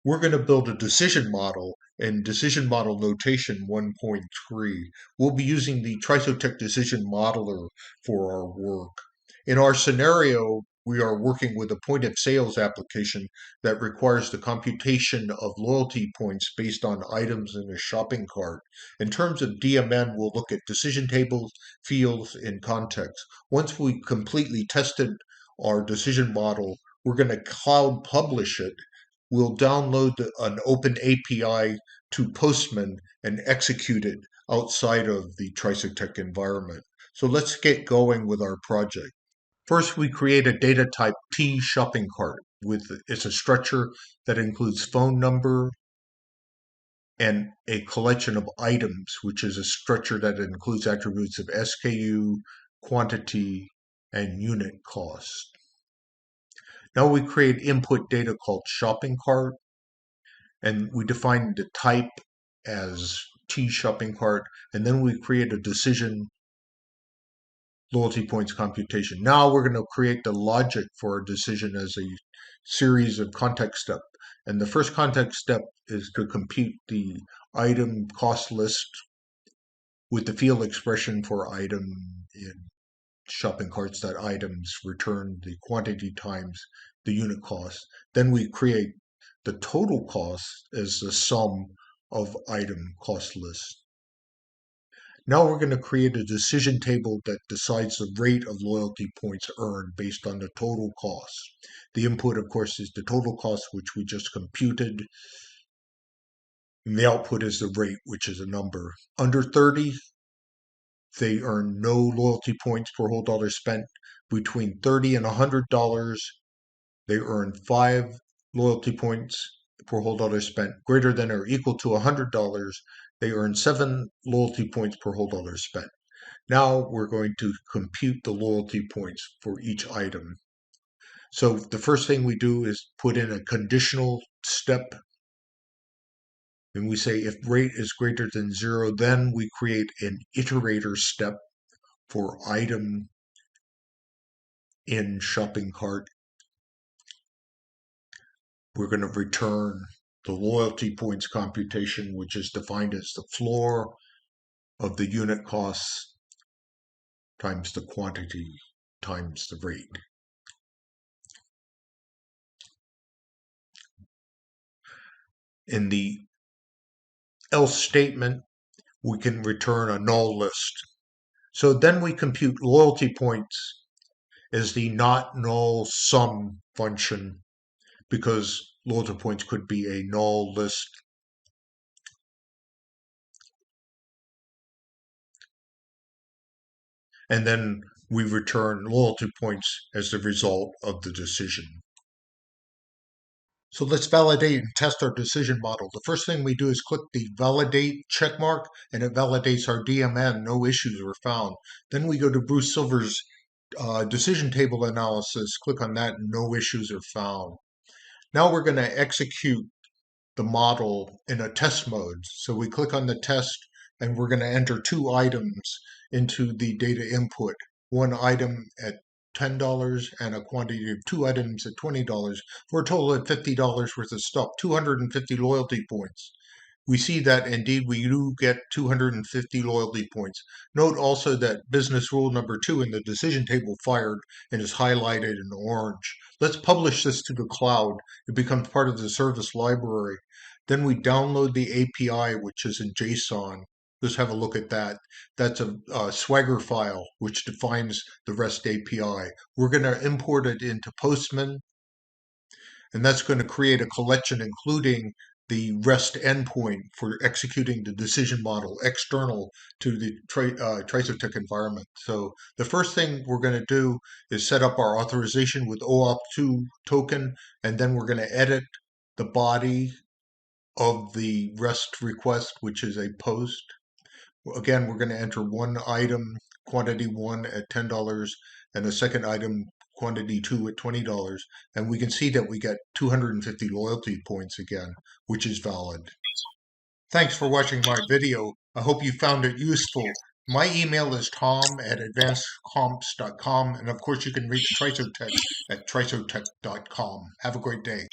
We're going to build a decision model in Decision Model Notation 1.3. We'll be using the Trisotech Decision Modeler for our work. In our scenario, we are working with a point of sales application that requires the computation of loyalty points based on items in a shopping cart. In terms of DMN, we'll look at decision tables, fields, and context. Once we completely tested our decision model, we're going to cloud publish it. We'll download an open API to Postman and execute it outside of the Trisotech environment. So let's get going with our project. First, we create a data type T shopping cart. It's a structure that includes phone number and a collection of items, which is a structure that includes attributes of SKU, quantity, and unit cost. Now we create input data called shopping cart, and we define the type as T shopping cart, and then we create a decision loyalty points computation. Now we're going to create the logic for our decision as a series of context steps. And the first context step is to compute the item cost list with the field expression for item in shopping carts, that items return the quantity times the unit cost. Then we create the total cost as the sum of item cost list. Now we're going to create a decision table that decides the rate of loyalty points earned based on the total cost. The input, of course, is the total cost, which we just computed. And the output is the rate, which is a number. Under 30, they earn no loyalty points per whole dollar spent. Between $30 and $100, they earn 5 loyalty points per whole dollar spent. Greater than or equal to $100, they earn 7 loyalty points per whole dollar spent. Now we're going to compute the loyalty points for each item. So the first thing we do is put in a conditional step. And we say if rate is greater than 0, then we create an iterator step for item in shopping cart. We're going to return the loyalty points computation, which is defined as the floor of the unit costs times the quantity times the rate. In the else statement, we can return a null list. So then we compute loyalty points as the not null sum function, because loyalty points could be a null list. And then we return loyalty points as the result of the decision. So let's validate and test our decision model. The first thing we do is click the validate checkmark, and it validates our DMN. No issues were found. Then we go to Bruce Silver's decision table analysis. Click on that, and no issues are found. Now we're going to execute the model in a test mode. So we click on the test, and we're going to enter 2 items into the data input. One item at $10 and a quantity of 2 items at $20 for a total of $50 worth of stuff, 250 loyalty points. We see that indeed we do get 250 loyalty points. Note also that business rule number 2 in the decision table fired and is highlighted in orange. Let's publish this to the cloud. It becomes part of the service library. Then we download the API, which is in JSON. Let's have a look at that. That's a Swagger file, which defines the REST API. We're going to import it into Postman, and that's going to create a collection including the REST endpoint for executing the decision model external to the Trisotech environment. So the first thing we're going to do is set up our authorization with OAuth2 token, and then we're going to edit the body of the REST request, which is a post. Again, we're going to enter one item, quantity 1 at $10, and a second item, quantity 2 at $20. And we can see that we get 250 loyalty points again, which is valid. Thanks for watching my video. I hope you found it useful. My email is tom@advancedcomps.com, and of course you can reach Trisotech at trisotech.com. Have a great day.